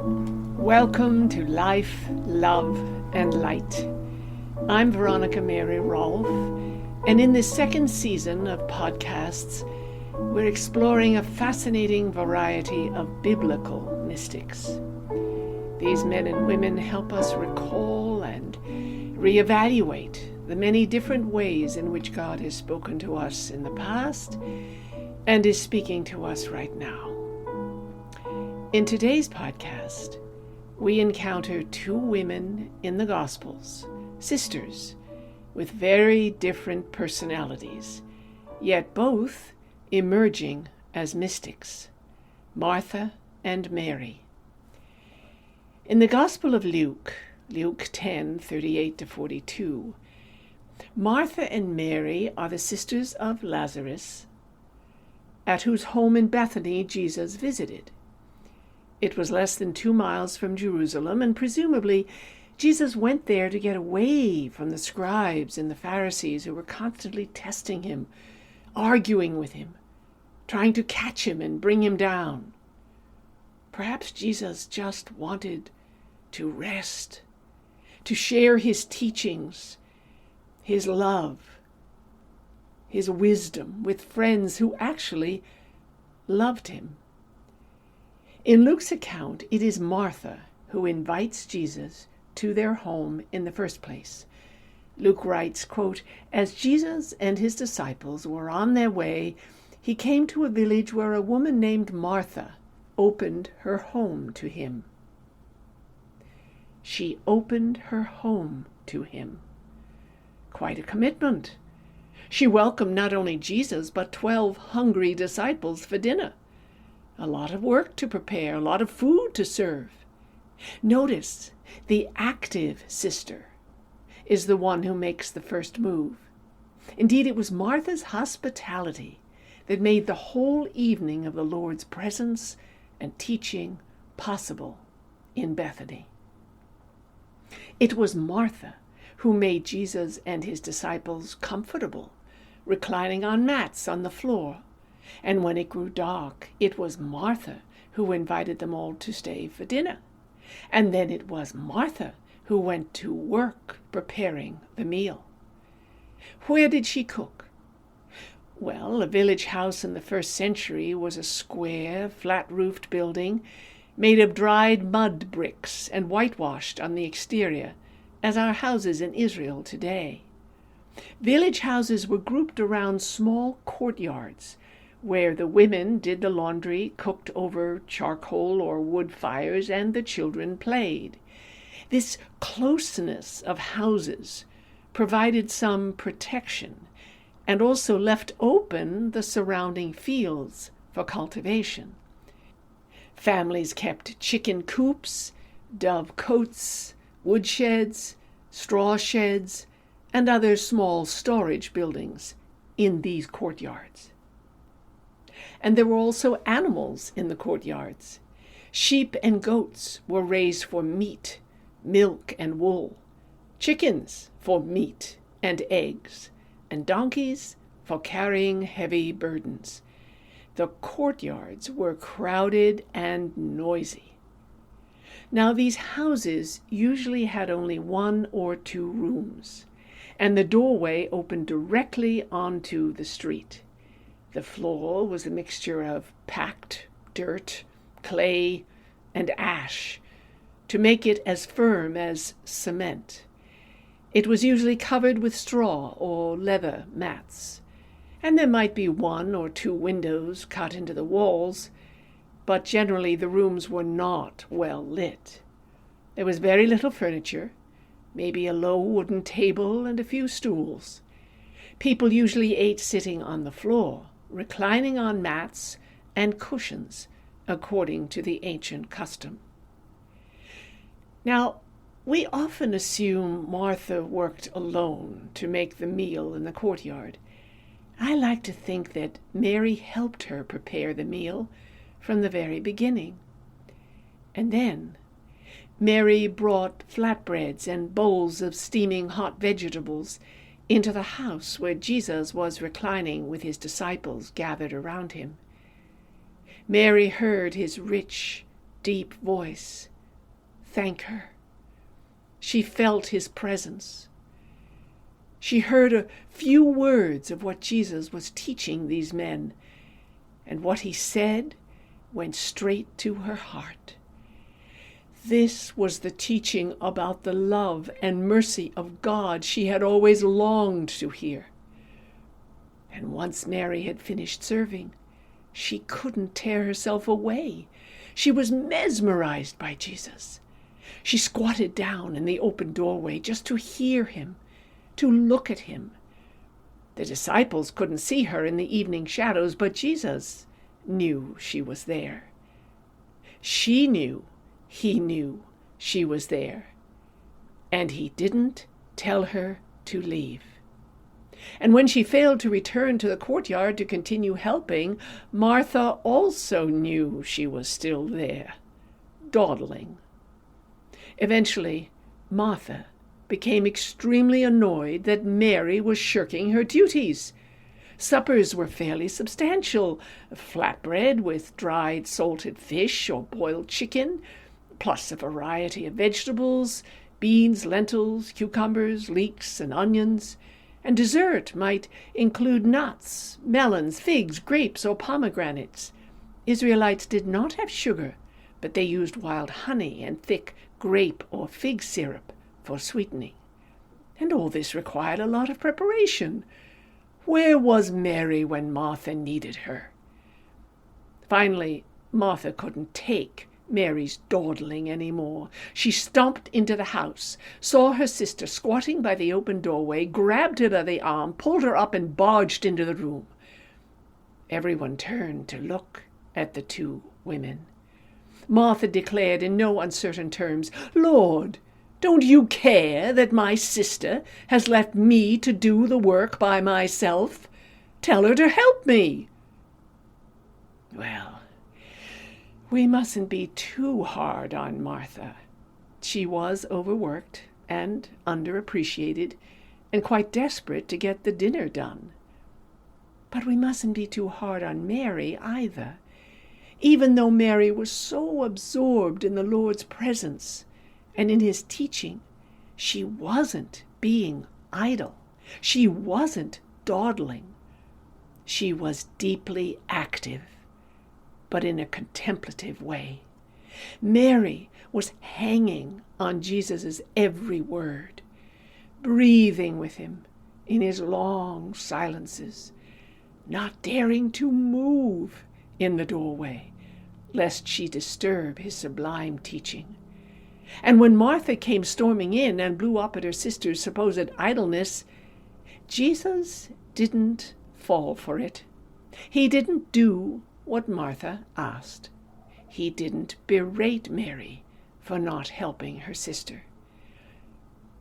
Welcome to Life, Love, and Light. I'm Veronica Mary Rolfe, and in this second season of podcasts, we're exploring a fascinating variety of biblical mystics. These men and women help us recall and reevaluate the many different ways in which God has spoken to us in the past and is speaking to us right now. In today's podcast, we encounter two women in the Gospels, sisters, with very different personalities, yet both emerging as mystics, Martha and Mary. In the Gospel of Luke 10:38-42, Martha and Mary are the sisters of Lazarus, at whose home in Bethany Jesus visited. It was less than 2 miles from Jerusalem, and presumably Jesus went there to get away from the scribes and the Pharisees who were constantly testing him, arguing with him, trying to catch him and bring him down. Perhaps Jesus just wanted to rest, to share his teachings, his love, his wisdom with friends who actually loved him. In Luke's account, it is Martha who invites Jesus to their home in the first place. Luke writes, quote, "As Jesus and his disciples were on their way, he came to a village where a woman named Martha opened her home to him." She opened her home to him. Quite a commitment. She welcomed not only Jesus, but 12 hungry disciples for dinner. A lot of work to prepare, a lot of food to serve. Notice, the active sister is the one who makes the first move. Indeed, it was Martha's hospitality that made the whole evening of the Lord's presence and teaching possible in Bethany. It was Martha who made Jesus and his disciples comfortable, reclining on mats on the floor. And when it grew dark, it was Martha who invited them all to stay for dinner. And then it was Martha who went to work preparing the meal. Where did she cook? Well, a village house in the first century was a square, flat-roofed building made of dried mud bricks and whitewashed on the exterior, as our houses in Israel today. Village houses were grouped around small courtyards, where the women did the laundry, cooked over charcoal or wood fires, and the children played. This closeness of houses provided some protection and also left open the surrounding fields for cultivation. Families kept chicken coops, dove cotes, woodsheds, straw sheds, and other small storage buildings in these courtyards. And there were also animals in the courtyards. Sheep and goats were raised for meat, milk, and wool, chickens for meat and eggs, and donkeys for carrying heavy burdens. The courtyards were crowded and noisy. Now, these houses usually had only 1 or 2 rooms, and the doorway opened directly onto the street. The floor was a mixture of packed dirt, clay, and ash to make it as firm as cement. It was usually covered with straw or leather mats, and there might be 1 or 2 windows cut into the walls, but generally the rooms were not well lit. There was very little furniture, maybe a low wooden table and a few stools. People usually ate sitting on the floor, reclining on mats and cushions, according to the ancient custom. Now, we often assume Martha worked alone to make the meal in the courtyard. I like to think that Mary helped her prepare the meal from the very beginning. And then Mary brought flatbreads and bowls of steaming hot vegetables into the house where Jesus was reclining with his disciples gathered around him. Mary heard his rich, deep voice thank her. She felt his presence. She heard a few words of what Jesus was teaching these men, and what he said went straight to her heart. This was the teaching about the love and mercy of God she had always longed to hear. And once Mary had finished serving, she couldn't tear herself away. She was mesmerized by Jesus. She squatted down in the open doorway just to hear him, to look at him. The disciples couldn't see her in the evening shadows, but Jesus knew she was there. She knew he knew she was there, and he didn't tell her to leave. And when she failed to return to the courtyard to continue helping, Martha also knew she was still there, dawdling. Eventually, Martha became extremely annoyed that Mary was shirking her duties. Suppers were fairly substantial: flatbread with dried salted fish or boiled chicken, plus a variety of vegetables, beans, lentils, cucumbers, leeks, and onions. And dessert might include nuts, melons, figs, grapes, or pomegranates. Israelites did not have sugar, but they used wild honey and thick grape or fig syrup for sweetening. And all this required a lot of preparation. Where was Mary when Martha needed her? Finally, Martha couldn't take Mary's dawdling any more. She stomped into the house, saw her sister squatting by the open doorway, grabbed her by the arm, pulled her up, and barged into the room. Everyone turned to look at the two women. Martha declared in no uncertain terms, "Lord, don't you care that my sister has left me to do the work by myself? Tell her to help me." Well, we mustn't be too hard on Martha. She was overworked and underappreciated and quite desperate to get the dinner done. But we mustn't be too hard on Mary either. Even though Mary was so absorbed in the Lord's presence and in his teaching, she wasn't being idle. She wasn't dawdling. She was deeply active, but in a contemplative way. Mary was hanging on Jesus' every word, breathing with him in his long silences, not daring to move in the doorway, lest she disturb his sublime teaching. And when Martha came storming in and blew up at her sister's supposed idleness, Jesus didn't fall for it. He didn't do what Martha asked. He didn't berate Mary for not helping her sister.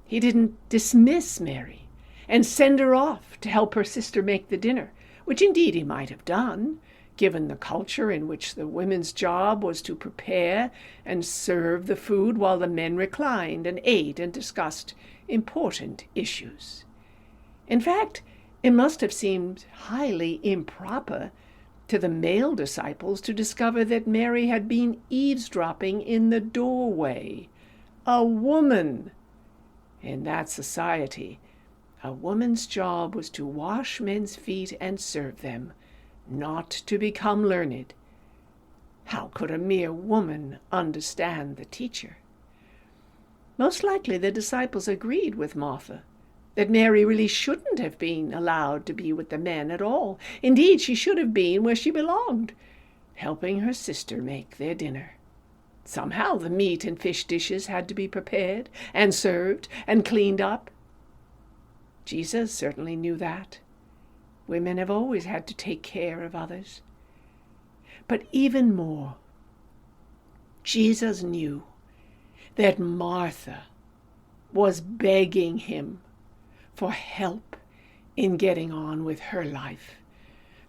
He didn't dismiss Mary and send her off to help her sister make the dinner, which indeed he might have done, given the culture in which the women's job was to prepare and serve the food while the men reclined and ate and discussed important issues. In fact, it must have seemed highly improper to the male disciples to discover that Mary had been eavesdropping in the doorway. A woman! In that society, a woman's job was to wash men's feet and serve them, not to become learned. How could a mere woman understand the teacher? Most likely the disciples agreed with Martha that Mary really shouldn't have been allowed to be with the men at all. Indeed, she should have been where she belonged, helping her sister make their dinner. Somehow the meat and fish dishes had to be prepared and served and cleaned up. Jesus certainly knew that. Women have always had to take care of others. But even more, Jesus knew that Martha was begging him for help in getting on with her life,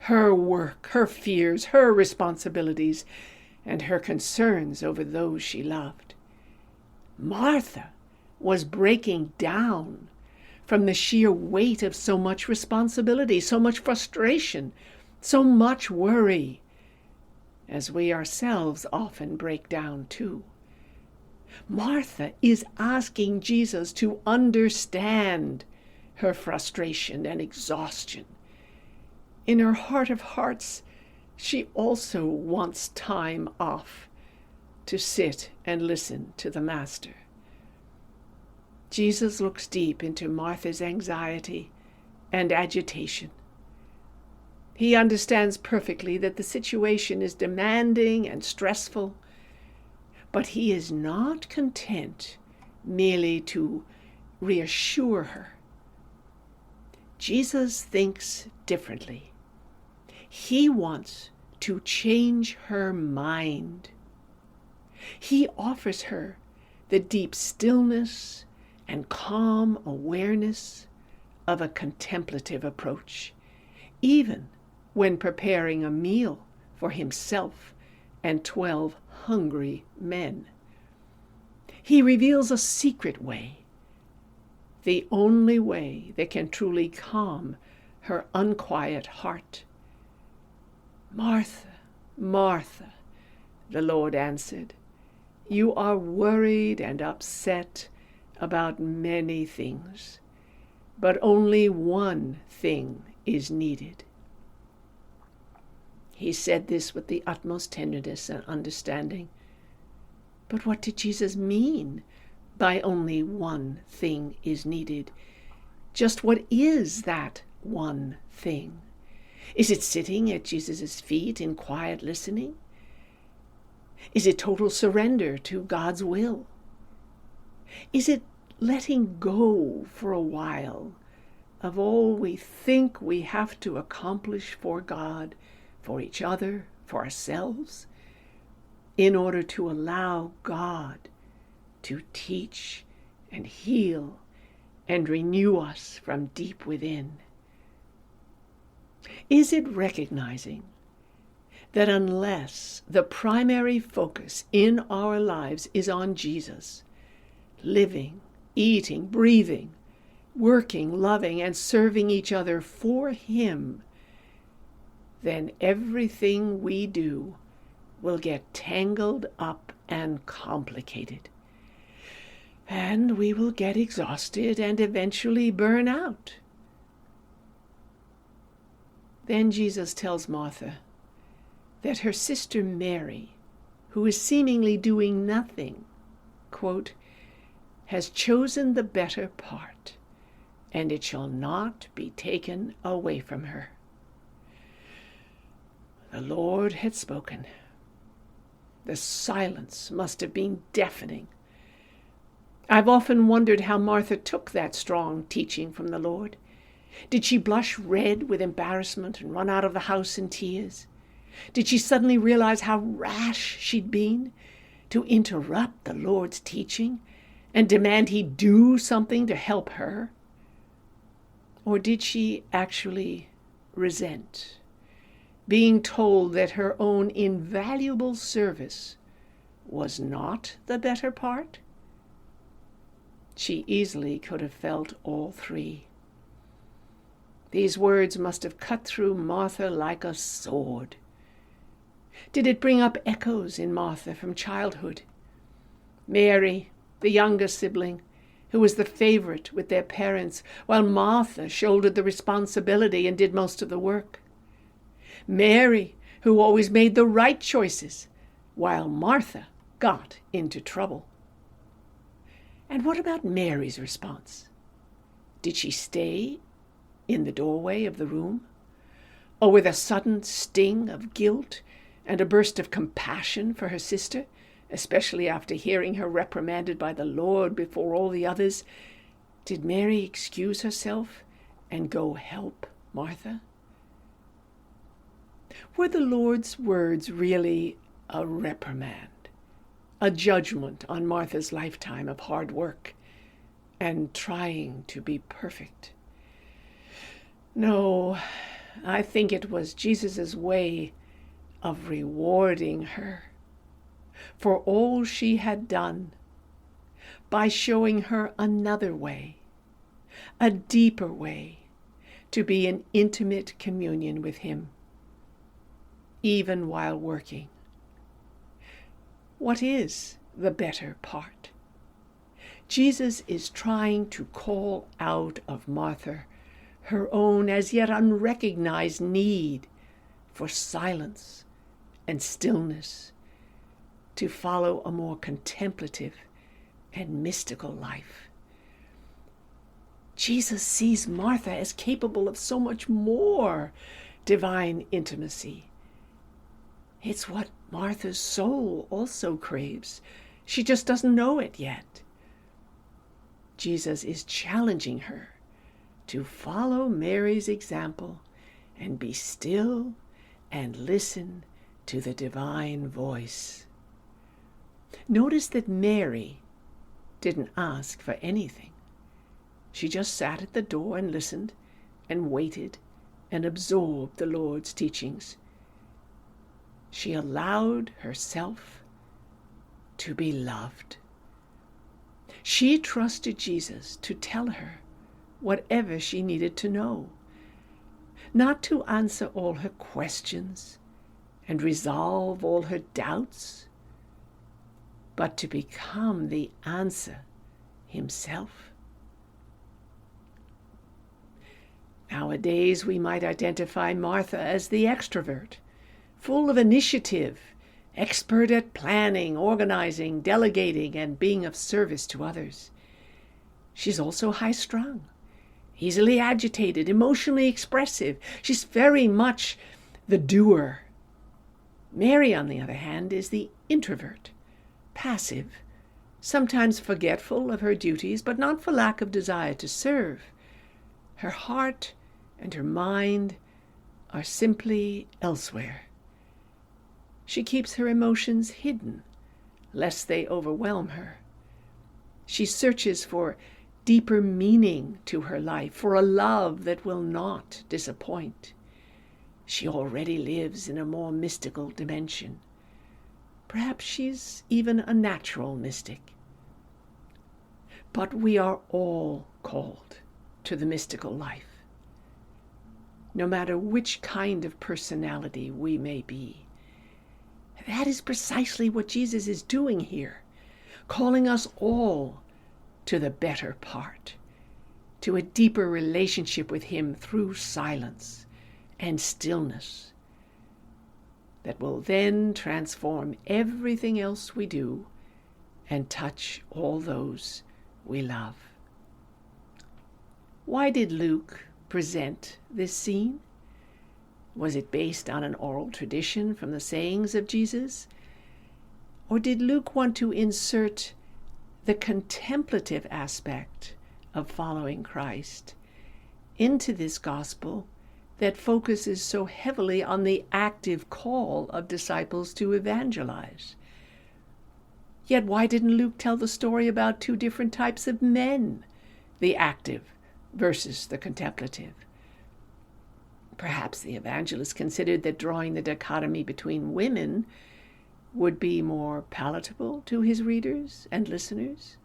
her work, her fears, her responsibilities, and her concerns over those she loved. Martha was breaking down from the sheer weight of so much responsibility, so much frustration, so much worry, as we ourselves often break down too. Martha is asking Jesus to understand her frustration and exhaustion. In her heart of hearts, she also wants time off to sit and listen to the Master. Jesus looks deep into Martha's anxiety and agitation. He understands perfectly that the situation is demanding and stressful, but he is not content merely to reassure her. Jesus thinks differently. He wants to change her mind. He offers her the deep stillness and calm awareness of a contemplative approach, even when preparing a meal for himself and 12 hungry men. He reveals a secret way, the only way that can truly calm her unquiet heart. "Martha, Martha," the Lord answered, "you are worried and upset about many things, but only one thing is needed." He said this with the utmost tenderness and understanding. But what did Jesus mean by only one thing is needed? Just what is that one thing? Is it sitting at Jesus' feet in quiet listening? Is it total surrender to God's will? Is it letting go for a while of all we think we have to accomplish for God, for each other, for ourselves, in order to allow God to teach and heal and renew us from deep within? Is it recognizing that unless the primary focus in our lives is on Jesus, living, eating, breathing, working, loving, and serving each other for Him, then everything we do will get tangled up and complicated. And we will get exhausted and eventually burn out. Then Jesus tells Martha that her sister Mary, who is seemingly doing nothing, quote, has chosen the better part, and it shall not be taken away from her. The Lord had spoken. The silence must have been deafening. I've often wondered how Martha took that strong teaching from the Lord. Did she blush red with embarrassment and run out of the house in tears? Did she suddenly realize how rash she'd been to interrupt the Lord's teaching and demand he do something to help her? Or did she actually resent being told that her own invaluable service was not the better part? She easily could have felt all three. These words must have cut through Martha like a sword. Did it bring up echoes in Martha from childhood? Mary, the younger sibling, who was the favorite with their parents, while Martha shouldered the responsibility and did most of the work. Mary, who always made the right choices, while Martha got into trouble. And what about Mary's response? Did she stay in the doorway of the room? Or with a sudden sting of guilt and a burst of compassion for her sister, especially after hearing her reprimanded by the Lord before all the others, did Mary excuse herself and go help Martha? Were the Lord's words really a reprimand, a judgment on Martha's lifetime of hard work and trying to be perfect? No, I think it was Jesus' way of rewarding her for all she had done by showing her another way, a deeper way to be in intimate communion with Him, even while working. What is the better part. Jesus is trying to call out of Martha her own as yet unrecognized need for silence and stillness, to follow a more contemplative and mystical life. Jesus sees Martha as capable of so much more divine intimacy. It's what Martha's soul also craves. She just doesn't know it yet. Jesus is challenging her to follow Mary's example and be still and listen to the divine voice. Notice that Mary didn't ask for anything. She just sat at the door and listened and waited and absorbed the Lord's teachings. She allowed herself to be loved. She trusted Jesus to tell her whatever she needed to know, not to answer all her questions and resolve all her doubts, but to become the answer himself. Nowadays, we might identify Martha as the extrovert, full of initiative, expert at planning, organizing, delegating, and being of service to others. She's also high-strung, easily agitated, emotionally expressive. She's very much the doer. Mary, on the other hand, is the introvert, passive, sometimes forgetful of her duties, but not for lack of desire to serve. Her heart and her mind are simply elsewhere. She keeps her emotions hidden, lest they overwhelm her. She searches for deeper meaning to her life, for a love that will not disappoint. She already lives in a more mystical dimension. Perhaps she's even a natural mystic. But we are all called to the mystical life, no matter which kind of personality we may be. That is precisely what Jesus is doing here, calling us all to the better part, to a deeper relationship with him through silence and stillness that will then transform everything else we do and touch all those we love. Why did Luke present this scene? Was it based on an oral tradition from the sayings of Jesus? Or did Luke want to insert the contemplative aspect of following Christ into this gospel that focuses so heavily on the active call of disciples to evangelize? Yet why didn't Luke tell the story about two different types of men, the active versus the contemplative? Perhaps the evangelist considered that drawing the dichotomy between women would be more palatable to his readers and listeners.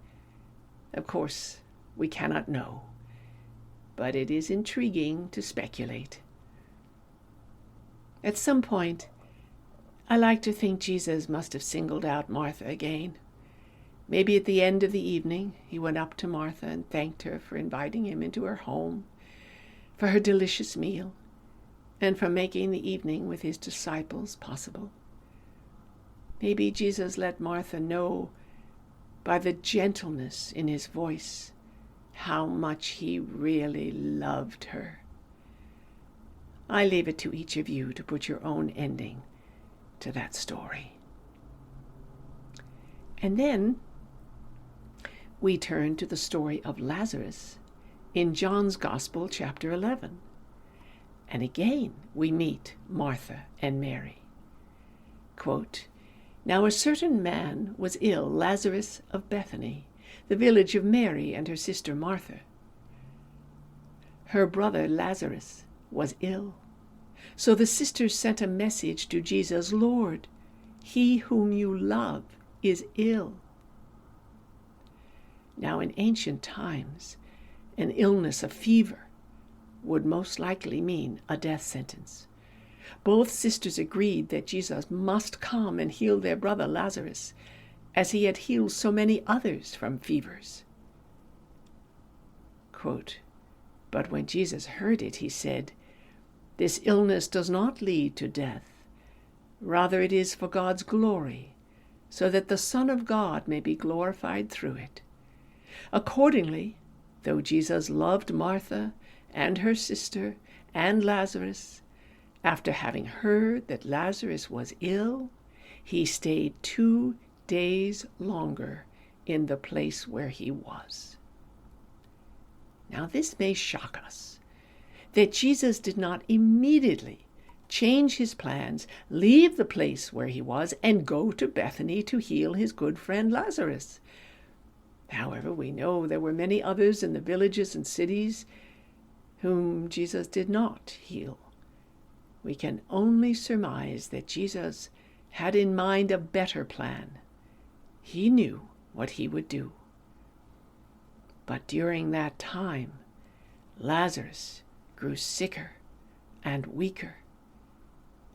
Of course, we cannot know, but it is intriguing to speculate. At some point, I like to think Jesus must have singled out Martha again. Maybe at the end of the evening, he went up to Martha and thanked her for inviting him into her home, for her delicious meal, and for making the evening with his disciples possible. Maybe Jesus let Martha know by the gentleness in his voice how much he really loved her. I leave it to each of you to put your own ending to that story. And then we turn to the story of Lazarus in John's Gospel, chapter 11. And again, we meet Martha and Mary. Quote, "Now a certain man was ill, Lazarus of Bethany, the village of Mary and her sister Martha. Her brother Lazarus was ill. So the sisters sent a message to Jesus, 'Lord, he whom you love is ill.' Now in ancient times, an illness, a fever, would most likely mean a death sentence. Both sisters agreed that Jesus must come and heal their brother Lazarus, as he had healed so many others from fevers. Quote, "But when Jesus heard it, he said, 'This illness does not lead to death. Rather it is for God's glory, so that the Son of God may be glorified through it.' Accordingly, though Jesus loved Martha and her sister and Lazarus, after having heard that Lazarus was ill, he stayed 2 days longer in the place where he was." Now this may shock us, that Jesus did not immediately change his plans, leave the place where he was, and go to Bethany to heal his good friend Lazarus. However, we know there were many others in the villages and cities whom Jesus did not heal. We can only surmise that Jesus had in mind a better plan. He knew what he would do. But during that time, Lazarus grew sicker and weaker,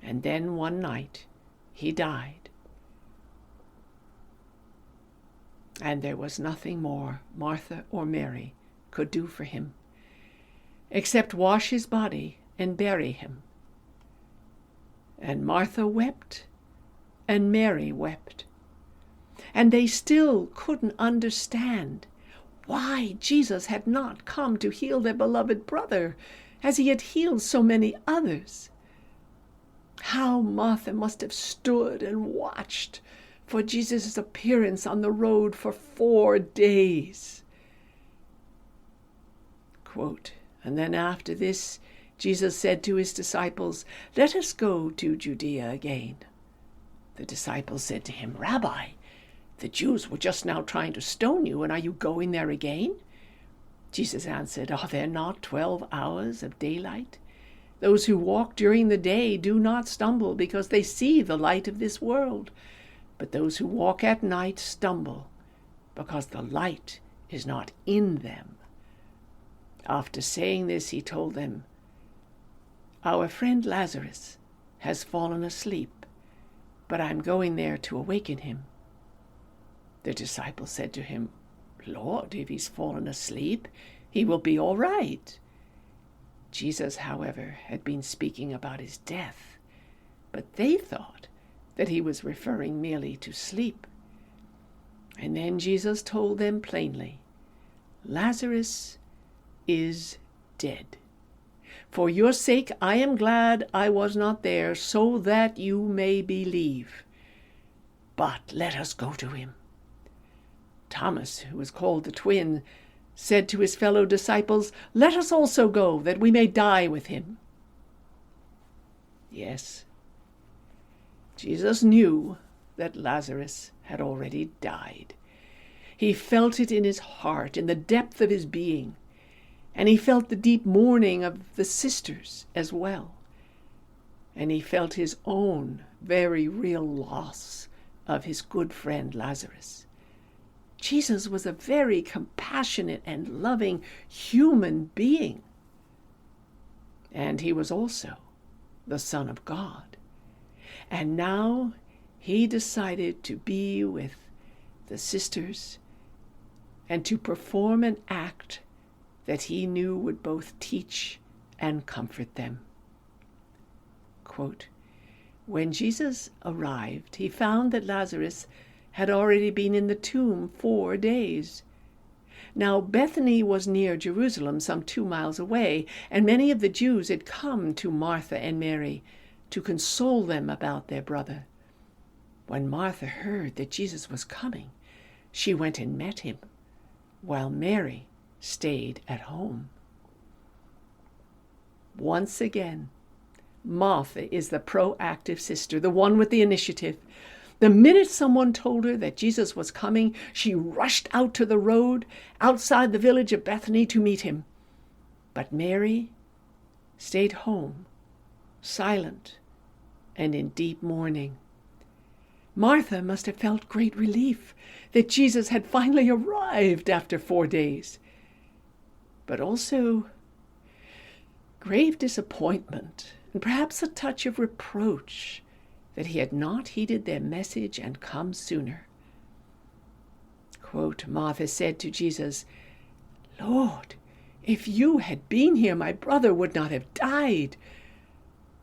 and then one night he died. And there was nothing more Martha or Mary could do for him, except wash his body and bury him. And Martha wept, and Mary wept, and they still couldn't understand why Jesus had not come to heal their beloved brother, as he had healed so many others. How Martha must have stood and watched for Jesus' appearance on the road for 4 days. Quote, "And then after this, Jesus said to his disciples, 'Let us go to Judea again.' The disciples said to him, 'Rabbi, the Jews were just now trying to stone you, and are you going there again?' Jesus answered, 'Are there not 12 hours of daylight? Those who walk during the day do not stumble because they see the light of this world. But those who walk at night stumble because the light is not in them.' After saying this, he told them, 'Our friend Lazarus has fallen asleep, but I'm going there to awaken him.' The disciples said to him, 'Lord, if he's fallen asleep, he will be all right.' Jesus, however, had been speaking about his death, but they thought that he was referring merely to sleep. And then Jesus told them plainly, 'Lazarus is dead. For your sake I am glad I was not there, so that you may believe. But let us go to him.' Thomas, who was called the twin, said to his fellow disciples, 'Let us also go, that we may die with him.' Yes, Jesus knew that Lazarus had already died. He felt it in his heart, in the depth of his being, and he felt the deep mourning of the sisters as well. And he felt his own very real loss of his good friend Lazarus. Jesus was a very compassionate and loving human being. And he was also the Son of God. And now he decided to be with the sisters and to perform an act that he knew would both teach and comfort them. Quote, "When Jesus arrived, he found that Lazarus had already been in the tomb 4 days. Now Bethany was near Jerusalem, some 2 miles away, and many of the Jews had come to Martha and Mary to console them about their brother. When Martha heard that Jesus was coming, she went and met him, while Mary stayed at home." Once again, Martha is the proactive sister, the one with the initiative. The minute someone told her that Jesus was coming, she rushed out to the road outside the village of Bethany to meet him. But Mary stayed home, silent and in deep mourning. Martha must have felt great relief that Jesus had finally arrived after 4 days, but also grave disappointment and perhaps a touch of reproach that he had not heeded their message and come sooner. Quote, Martha said to Jesus, "Lord, if you had been here, my brother would not have died.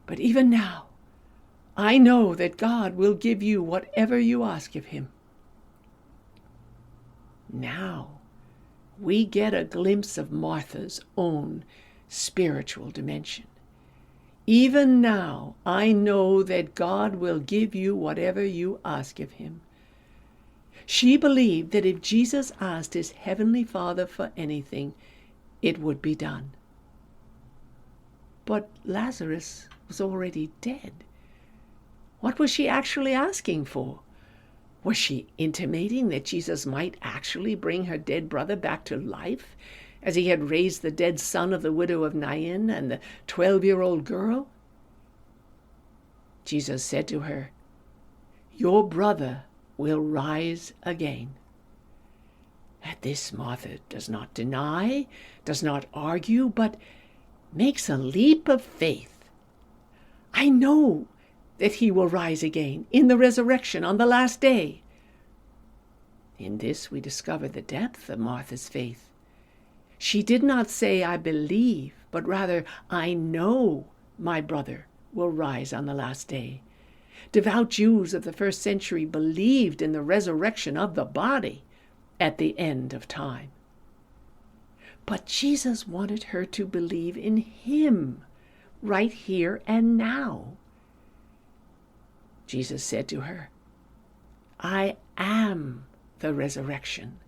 But even now, I know that God will give you whatever you ask of him." Now, we get a glimpse of Martha's own spiritual dimension. Even now, I know that God will give you whatever you ask of him. She believed that if Jesus asked his heavenly Father for anything, it would be done. But Lazarus was already dead. What was she actually asking for? Was she intimating that Jesus might actually bring her dead brother back to life, as he had raised the dead son of the widow of Nain and the 12-year-old girl? Jesus said to her, "Your brother will rise again." At this, Martha does not deny, does not argue, but makes a leap of faith. "I know that he will rise again in the resurrection on the last day." In this we discover the depth of Martha's faith. She did not say, "I believe," but rather, "I know my brother will rise on the last day." Devout Jews of the first century believed in the resurrection of the body at the end of time. But Jesus wanted her to believe in him right here and now. Jesus said to her, "I am the resurrection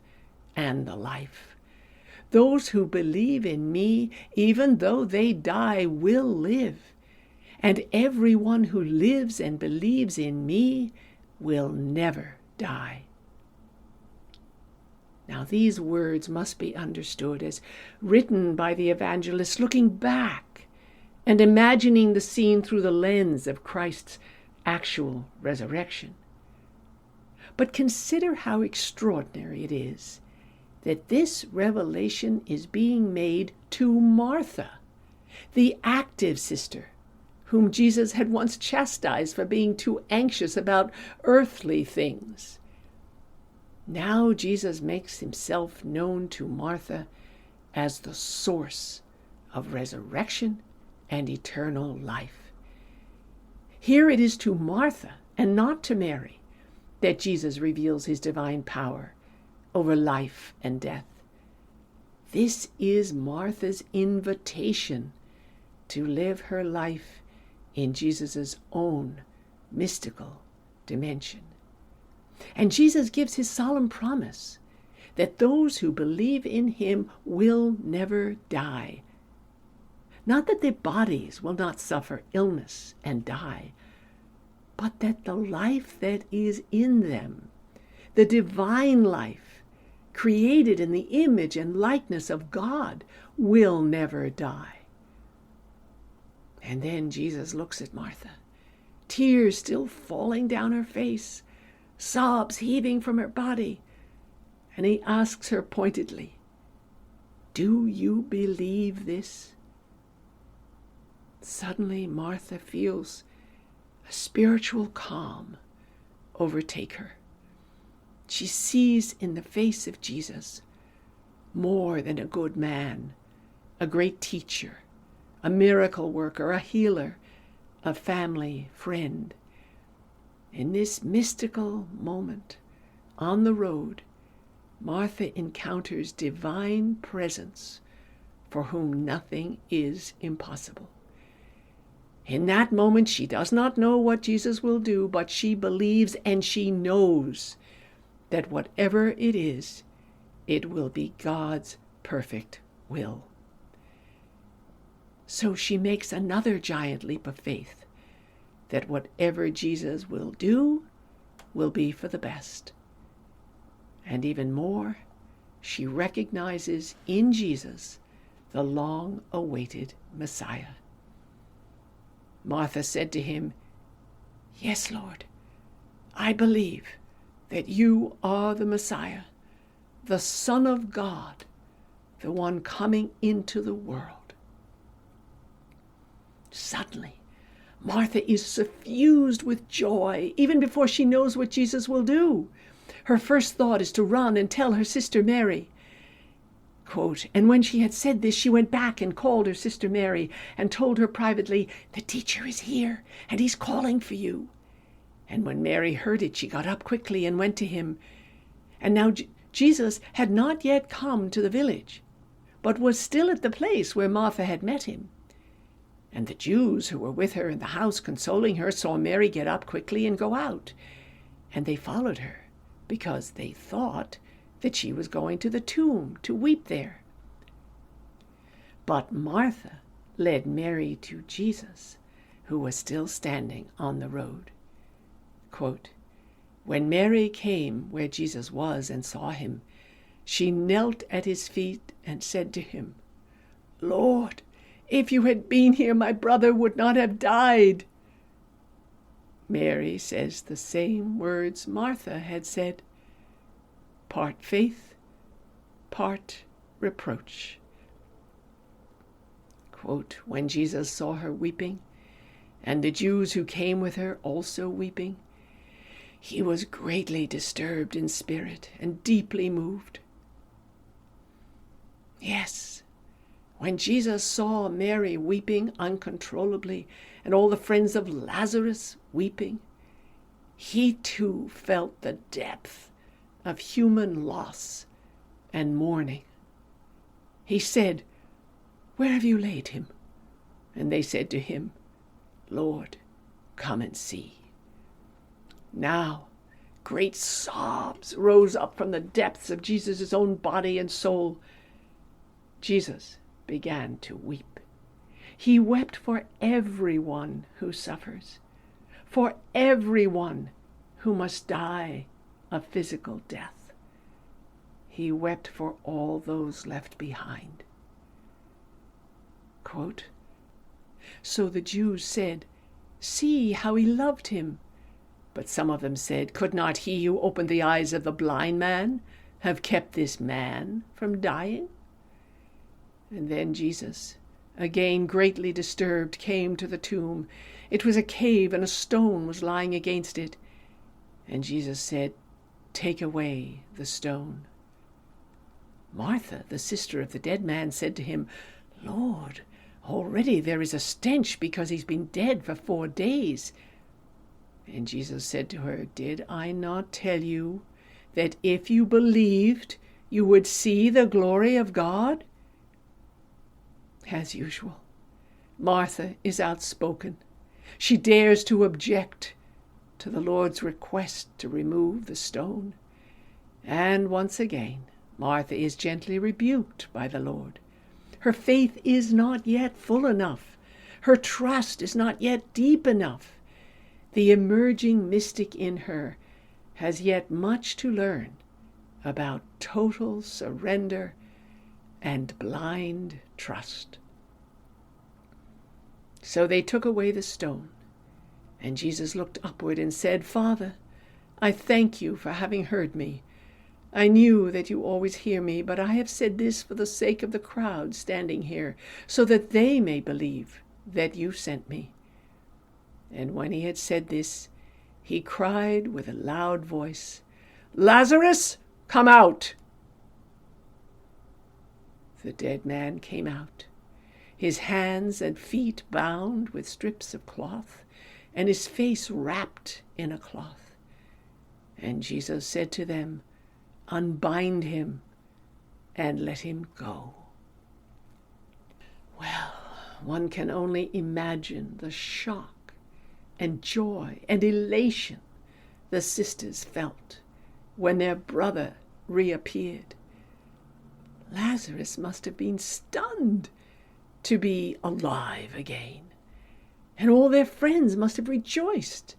and the life. Those who believe in me, even though they die, will live. And everyone who lives and believes in me will never die." Now these words must be understood as written by the evangelist looking back and imagining the scene through the lens of Christ's actual resurrection. But consider how extraordinary it is that this revelation is being made to Martha, the active sister, whom Jesus had once chastised for being too anxious about earthly things. Now Jesus makes himself known to Martha as the source of resurrection and eternal life. Here it is to Martha and not to Mary that Jesus reveals his divine power over life and death. This is Martha's invitation to live her life in Jesus' own mystical dimension. And Jesus gives his solemn promise that those who believe in him will never die. Not that their bodies will not suffer illness and die, but that the life that is in them, the divine life, created in the image and likeness of God, will never die. And then Jesus looks at Martha, tears still falling down her face, sobs heaving from her body, and he asks her pointedly, "Do you believe this?" Suddenly Martha feels a spiritual calm overtake her. She sees in the face of Jesus more than a good man, a great teacher, a miracle worker, a healer, a family friend. In this mystical moment on the road, Martha encounters divine presence for whom nothing is impossible. In that moment, she does not know what Jesus will do, but she believes and she knows that whatever it is, it will be God's perfect will. So she makes another giant leap of faith, that whatever Jesus will do will be for the best. And even more, she recognizes in Jesus the long-awaited Messiah. Martha said to him, "Yes, Lord, I believe that you are the Messiah, the Son of God, the one coming into the world." Suddenly, Martha is suffused with joy, even before she knows what Jesus will do. Her first thought is to run and tell her sister Mary. Quote, and when she had said this, she went back and called her sister Mary and told her privately, "The teacher is here, and he's calling for you." And when Mary heard it, she got up quickly and went to him. And now Jesus had not yet come to the village, but was still at the place where Martha had met him. And the Jews who were with her in the house consoling her saw Mary get up quickly and go out. And they followed her, because they thought that she was going to the tomb to weep there. But Martha led Mary to Jesus, who was still standing on the road. Quote, when Mary came where Jesus was and saw him, she knelt at his feet and said to him, "Lord, if you had been here, my brother would not have died." Mary says the same words Martha had said, part faith, part reproach. Quote, when Jesus saw her weeping, and the Jews who came with her also weeping, he was greatly disturbed in spirit and deeply moved. Yes, when Jesus saw Mary weeping uncontrollably and all the friends of Lazarus weeping, he too felt the depth of human loss and mourning. He said, "Where have you laid him?" And they said to him, "Lord, come and see." Now, great sobs rose up from the depths of Jesus' own body and soul. Jesus began to weep. He wept for everyone who suffers, for everyone who must die a physical death. He wept for all those left behind. Quote, so the Jews said, "See how he loved him." But some of them said, "Could not he who opened the eyes of the blind man have kept this man from dying?" And then Jesus, again greatly disturbed, came to the tomb. It was a cave, and a stone was lying against it. And Jesus said, "Take away the stone." Martha, the sister of the dead man, said to him, "Lord, already there is a stench, because he's been dead for 4 days." And Jesus said to her, "Did I not tell you that if you believed, you would see the glory of God?" As usual, Martha is outspoken. She dares to object to the Lord's request to remove the stone. And once again, Martha is gently rebuked by the Lord. Her faith is not yet full enough. Her trust is not yet deep enough. The emerging mystic in her has yet much to learn about total surrender and blind trust. So they took away the stone, and Jesus looked upward and said, "Father, I thank you for having heard me. I knew that you always hear me, but I have said this for the sake of the crowd standing here, so that they may believe that you sent me." And when he had said this, he cried with a loud voice, "Lazarus, come out!" The dead man came out, his hands and feet bound with strips of cloth, and his face wrapped in a cloth. And Jesus said to them, "Unbind him and let him go." Well, one can only imagine the shock and joy and elation the sisters felt when their brother reappeared. Lazarus must have been stunned to be alive again, and all their friends must have rejoiced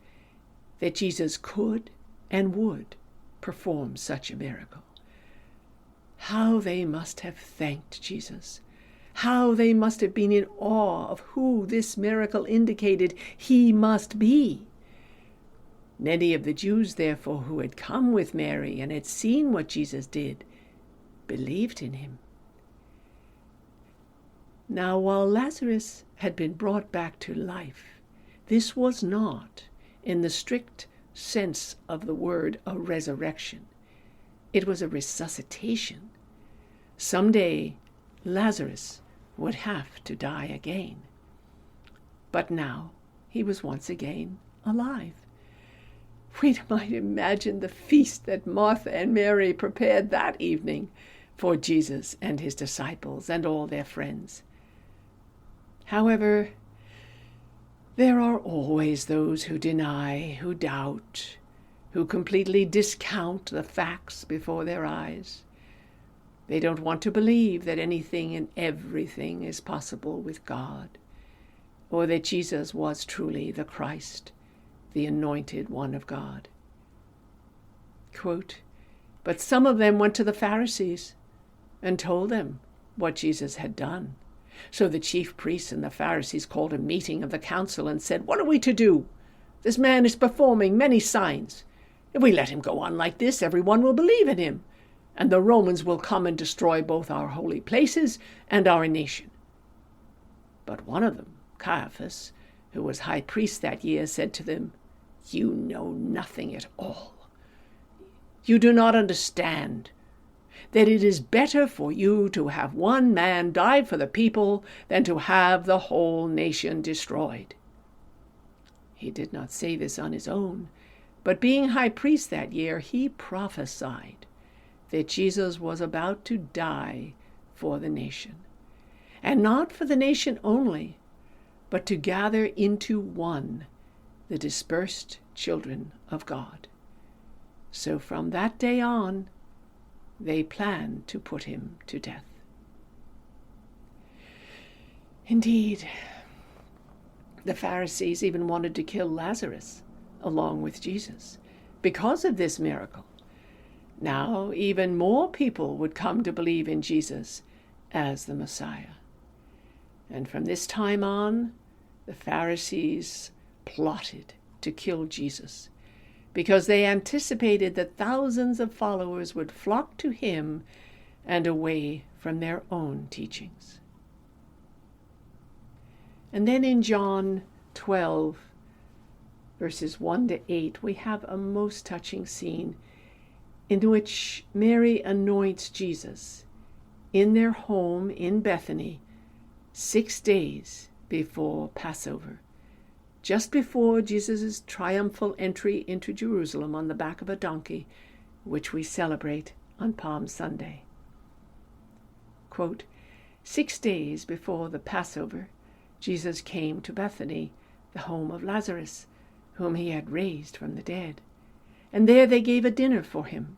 that Jesus could and would perform such a miracle. How they must have thanked Jesus. How they must have been in awe of who this miracle indicated he must be. Many of the Jews, therefore, who had come with Mary and had seen what Jesus did, believed in him. Now, while Lazarus had been brought back to life, this was not, in the strict sense of the word, a resurrection. It was a resuscitation. Someday, Lazarus would have to die again. But now he was once again alive. We might imagine the feast that Martha and Mary prepared that evening for Jesus and his disciples and all their friends. However, there are always those who deny, who doubt, who completely discount the facts before their eyes. They don't want to believe that anything and everything is possible with God, or that Jesus was truly the Christ, the anointed one of God. Quote, "But some of them went to the Pharisees and told them what Jesus had done. So the chief priests and the Pharisees called a meeting of the council and said, 'What are we to do? This man is performing many signs. If we let him go on like this, everyone will believe in him, and the Romans will come and destroy both our holy places and our nation.' But one of them, Caiaphas, who was high priest that year, said to them, 'You know nothing at all. You do not understand that it is better for you to have one man die for the people than to have the whole nation destroyed.' He did not say this on his own, but being high priest that year, he prophesied that Jesus was about to die for the nation, and not for the nation only, but to gather into one the dispersed children of God. So from that day on, they planned to put him to death." Indeed, the Pharisees even wanted to kill Lazarus along with Jesus because of this miracle. Now, even more people would come to believe in Jesus as the Messiah. And from this time on, the Pharisees plotted to kill Jesus because they anticipated that thousands of followers would flock to him and away from their own teachings. And then in John 12, verses 1 to 8, we have a most touching scene in which Mary anoints Jesus in their home in Bethany 6 days before Passover, just before Jesus' triumphal entry into Jerusalem on the back of a donkey, which we celebrate on Palm Sunday. Quote, 6 days before the Passover, Jesus came to Bethany, the home of Lazarus, whom he had raised from the dead. And there they gave a dinner for him.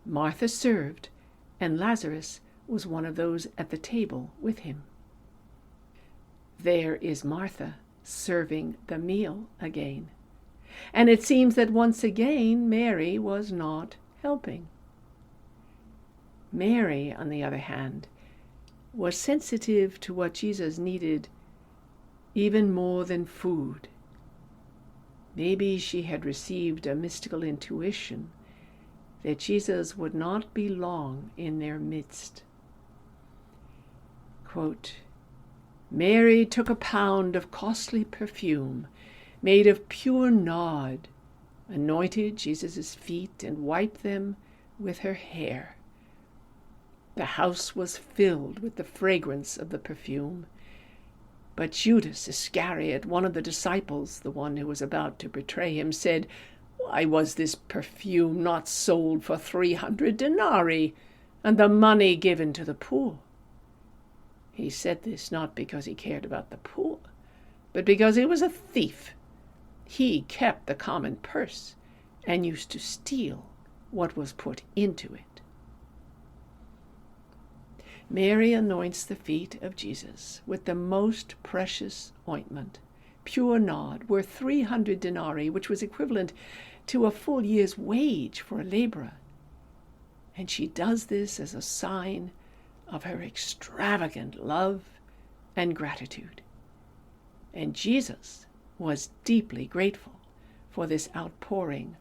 Martha served, and Lazarus was one of those at the table with him. There is Martha serving the meal again. And it seems that once again Mary was not helping. Mary, on the other hand, was sensitive to what Jesus needed even more than food. Maybe she had received a mystical intuition that Jesus would not be long in their midst. Quote, "Mary took a pound of costly perfume made of pure nard, anointed Jesus' feet, and wiped them with her hair. The house was filled with the fragrance of the perfume. But Judas Iscariot, one of the disciples, the one who was about to betray him, said, 'Why was this perfume not sold for 300 denarii, and the money given to the poor?' He said this not because he cared about the poor, but because he was a thief. He kept the common purse and used to steal what was put into it." Mary anoints the feet of Jesus with the most precious ointment, pure nard, worth 300 denarii, which was equivalent to a full year's wage for a laborer. And she does this as a sign of her extravagant love and gratitude. And Jesus was deeply grateful for this outpouring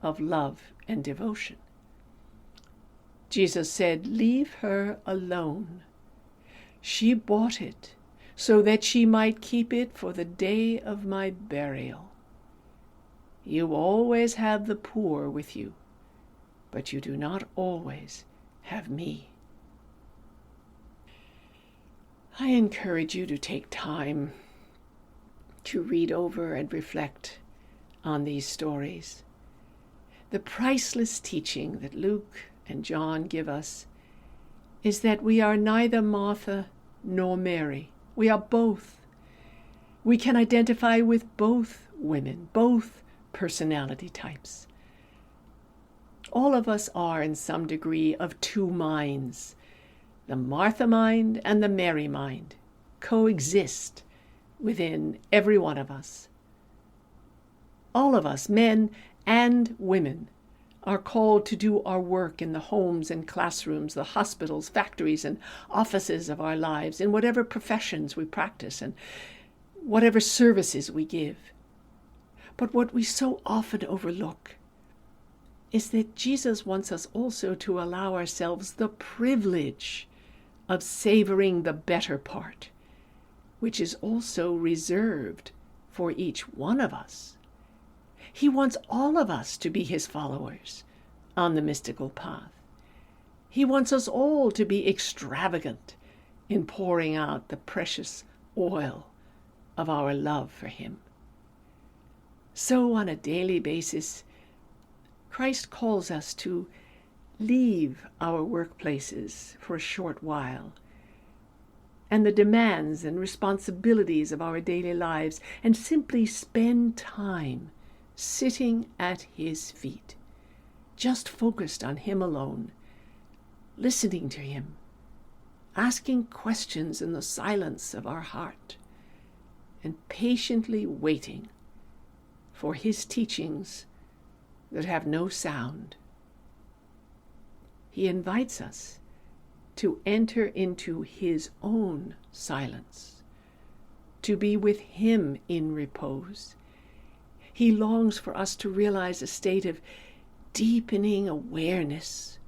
of love and devotion. Jesus said, "Leave her alone. She bought it so that she might keep it for the day of my burial. You always have the poor with you, but you do not always have me. I encourage you to take time to read over and reflect on these stories. The priceless teaching that Luke and John give us is that we are neither Martha nor Mary. We are both. We can identify with both women, both personality types. All of us are, in some degree, of two minds. The Martha mind and the Mary mind coexist within every one of us. All of us, men and women, are called to do our work in the homes and classrooms, the hospitals, factories, and offices of our lives, in whatever professions we practice and whatever services we give. But what we so often overlook is that Jesus wants us also to allow ourselves the privilege of savoring the better part, which is also reserved for each one of us. He wants all of us to be his followers on the mystical path. He wants us all to be extravagant in pouring out the precious oil of our love for him. So on a daily basis, Christ calls us to leave our workplaces for a short while and the demands and responsibilities of our daily lives and simply spend time sitting at his feet, just focused on him alone, listening to him, asking questions in the silence of our heart, and patiently waiting for his teachings that have no sound. He invites us to enter into his own silence, to be with him in repose. He longs for us to realize a state of deepening awareness,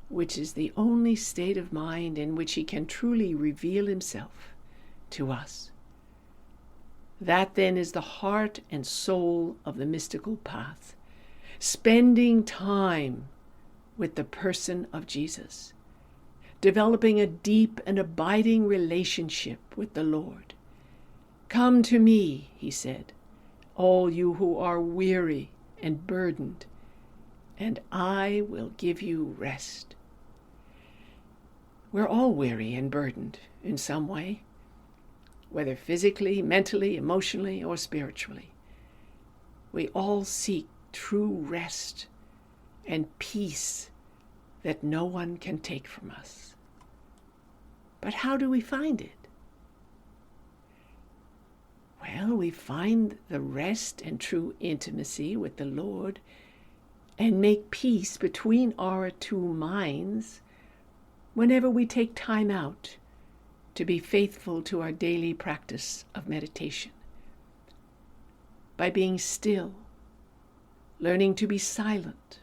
which is the only state of mind in which he can truly reveal himself to us. That then is the heart and soul of the mystical path, spending time with the person of Jesus, developing a deep and abiding relationship with the Lord. Come to me, he said, all you who are weary and burdened, and I will give you rest. We're all weary and burdened in some way, whether physically, mentally, emotionally, or spiritually. We all seek true rest and peace that no one can take from us. But how do we find it? Well, we find the rest and true intimacy with the Lord and make peace between our two minds whenever we take time out to be faithful to our daily practice of meditation. By being still, learning to be silent,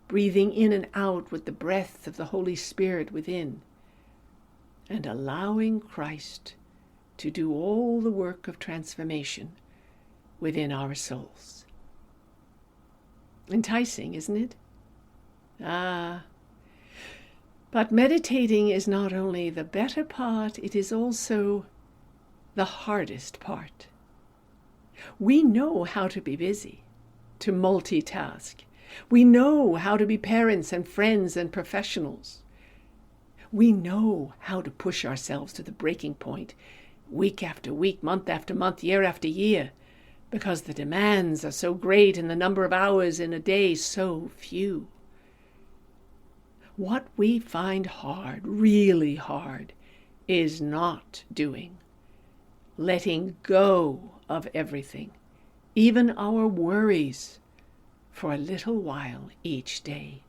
breathing in and out with the breath of the Holy Spirit within, and allowing Christ to do all the work of transformation within our souls. Enticing, isn't it? But meditating is not only the better part, it is also the hardest part. We know how to be busy, to multitask. We know how to be parents and friends and professionals. We know how to push ourselves to the breaking point week after week, month after month, year after year, because the demands are so great and the number of hours in a day so few. What we find hard, really hard, is not doing, letting go of everything, even our worries, for a little while each day.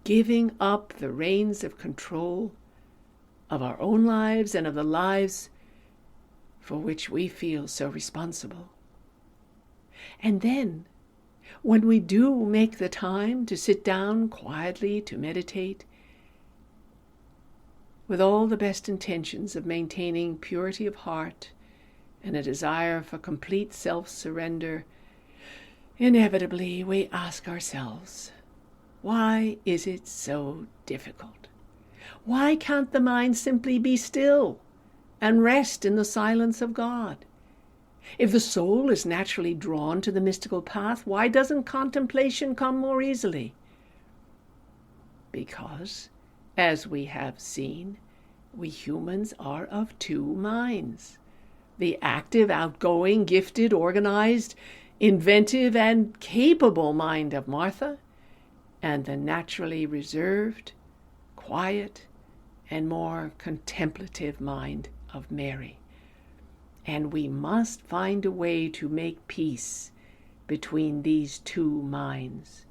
Giving up the reins of control of our own lives and of the lives for which we feel so responsible. And then, when we do make the time to sit down quietly to meditate, with all the best intentions of maintaining purity of heart and a desire for complete self-surrender, Inevitably, we ask ourselves, why is it so difficult? Why can't the mind simply be still and rest in the silence of God? If the soul is naturally drawn to the mystical path, why doesn't contemplation come more easily? Because, as we have seen, we humans are of two minds. The active, outgoing, gifted, organized, inventive, and capable mind of Martha, and the naturally reserved, quiet, and more contemplative mind of Mary. And we must find a way to make peace between these two minds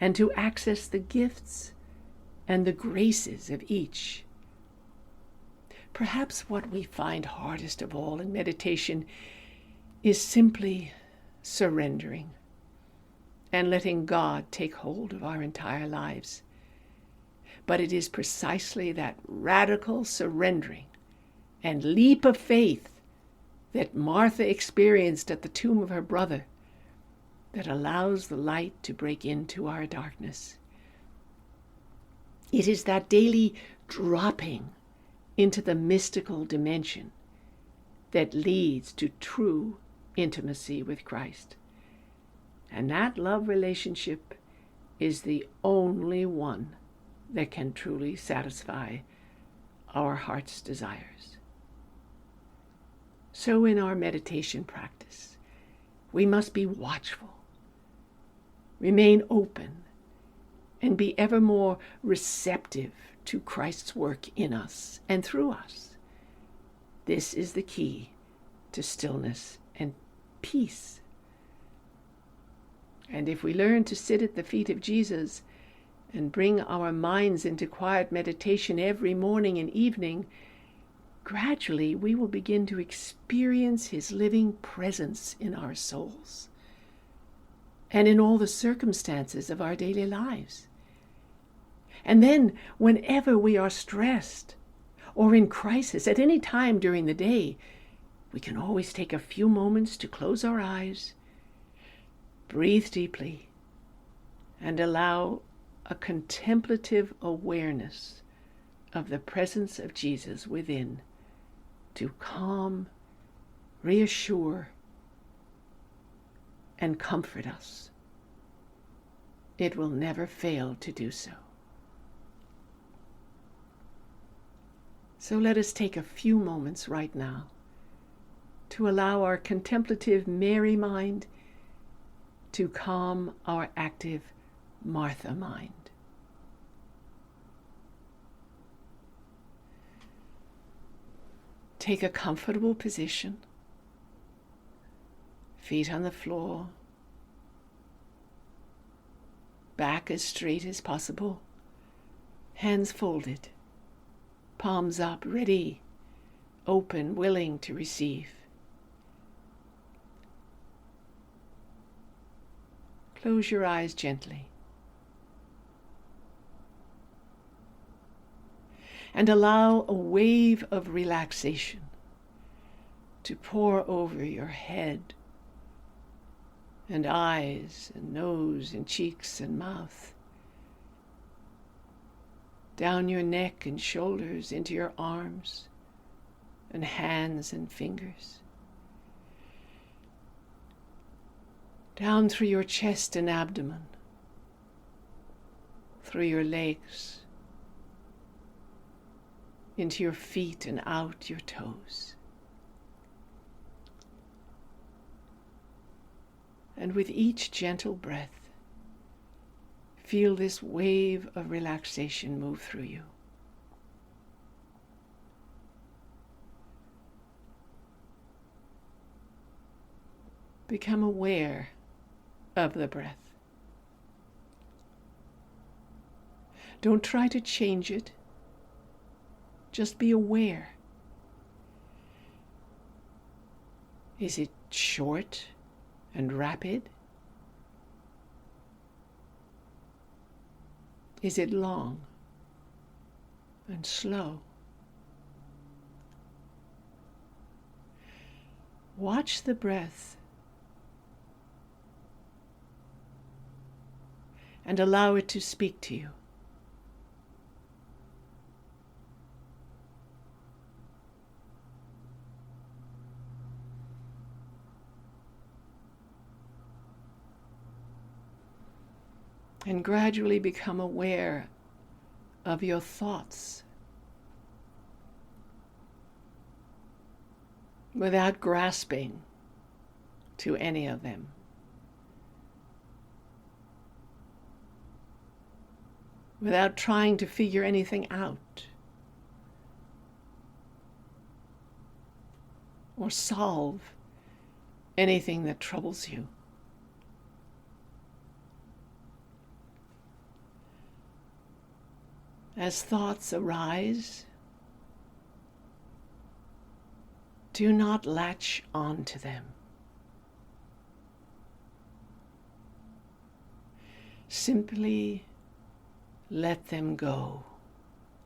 and to access the gifts and the graces of each. Perhaps what we find hardest of all in meditation is simply surrendering and letting God take hold of our entire lives. But it is precisely that radical surrendering and leap of faith that Martha experienced at the tomb of her brother that allows the light to break into our darkness. It is that daily dropping into the mystical dimension that leads to true intimacy with Christ. And that love relationship is the only one that can truly satisfy our heart's desires. So in our meditation practice, we must be watchful, remain open, and be ever more receptive to Christ's work in us and through us. This is the key to stillness and peace. And if we learn to sit at the feet of Jesus and bring our minds into quiet meditation every morning and evening, gradually we will begin to experience his living presence in our souls and in all the circumstances of our daily lives. And then, whenever we are stressed or in crisis at any time during the day, we can always take a few moments to close our eyes, breathe deeply, and allow a contemplative awareness of the presence of Jesus within to calm, reassure, and comfort us. It will never fail to do so. So let us take a few moments right now to allow our contemplative Mary mind to calm our active Martha mind. Take a comfortable position, feet on the floor, back as straight as possible, hands folded, palms up, ready, open, willing to receive. Close your eyes gently. And allow a wave of relaxation to pour over your head and eyes and nose and cheeks and mouth, down your neck and shoulders into your arms and hands and fingers, down through your chest and abdomen, through your legs, into your feet and out your toes. And with each gentle breath, feel this wave of relaxation move through you. Become aware of the breath. Don't try to change it. Just be aware. Is it short and rapid? Is it long and slow? Watch the breath and allow it to speak to you. And gradually become aware of your thoughts without grasping to any of them. Without trying to figure anything out or solve anything that troubles you. As thoughts arise, do not latch on to them. Simply let them go,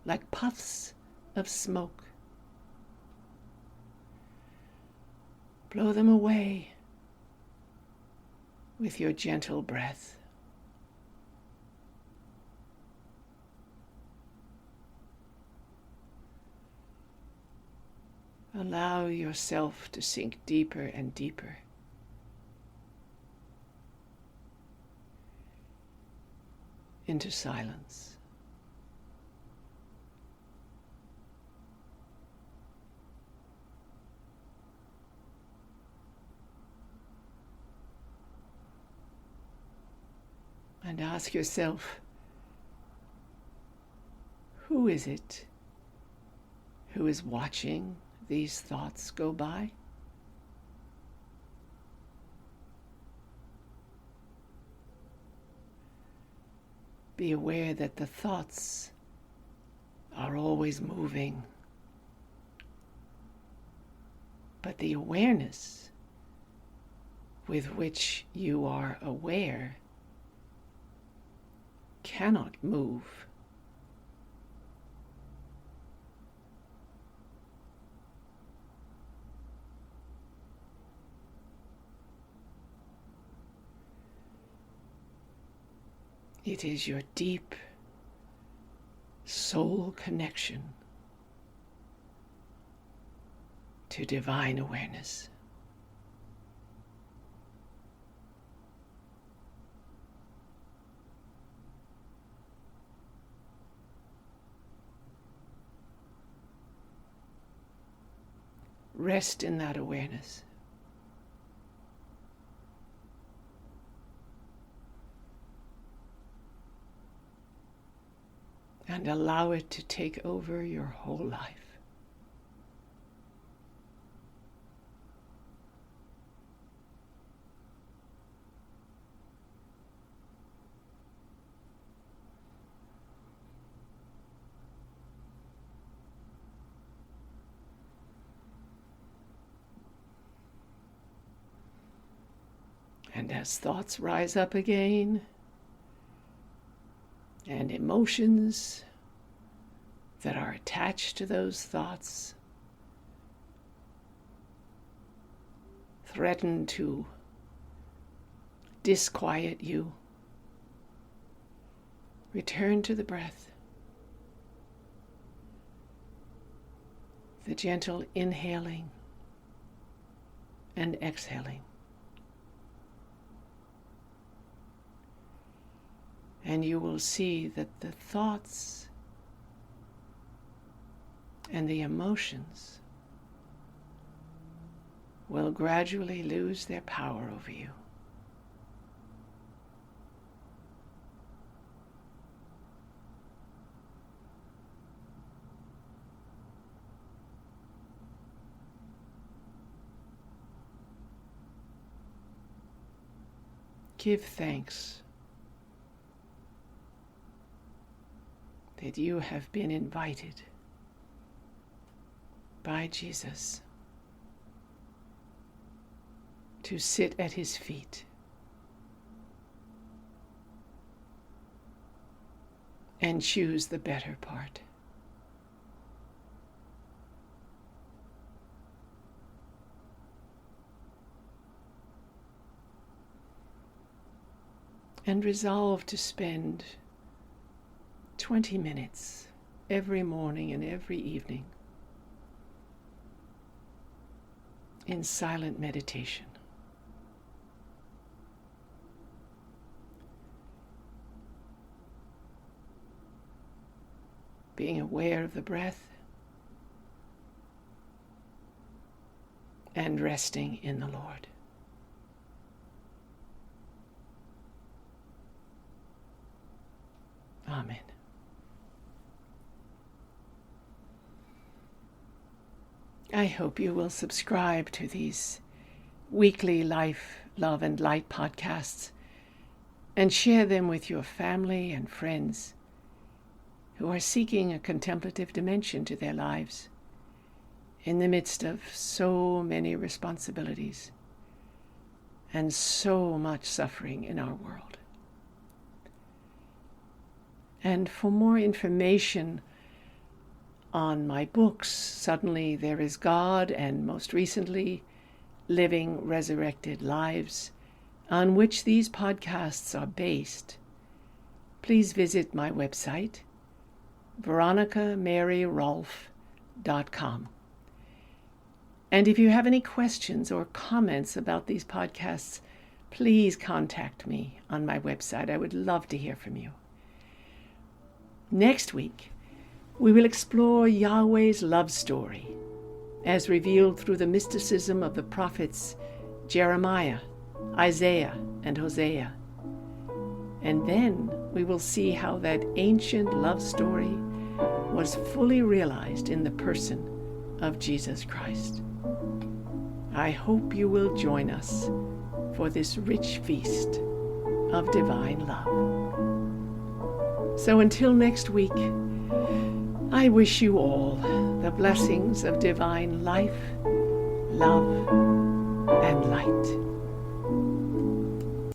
like puffs of smoke. Blow them away with your gentle breath. Allow yourself to sink deeper and deeper into silence. And ask yourself, who is it who is watching these thoughts go by? Be aware that the thoughts are always moving, but the awareness with which you are aware cannot move. It is your deep soul connection to divine awareness. Rest in that awareness. And allow it to take over your whole life. And as thoughts rise up again, and emotions that are attached to those thoughts threaten to disquiet you, return to the breath, the gentle inhaling and exhaling. And you will see that the thoughts and the emotions will gradually lose their power over you. Give thanks that you have been invited by Jesus to sit at his feet and choose the better part. and resolve to spend 20 minutes every morning and every evening in silent meditation. Being aware of the breath and resting in the Lord. Amen. I hope you will subscribe to these weekly Life, Love, and Light podcasts and share them with your family and friends who are seeking a contemplative dimension to their lives in the midst of so many responsibilities and so much suffering in our world. And for more information on my books, Suddenly There Is God, and most recently, Living Resurrected Lives, on which these podcasts are based, please visit my website, veronicamaryrolfe.com. And if you have any questions or comments about these podcasts, please contact me on my website. I would love to hear from you. Next week, we will explore Yahweh's love story as revealed through the mysticism of the prophets Jeremiah, Isaiah, and Hosea. And then we will see how that ancient love story was fully realized in the person of Jesus Christ. I hope you will join us for this rich feast of divine love. So until next week, I wish you all the blessings of divine life, love, and light.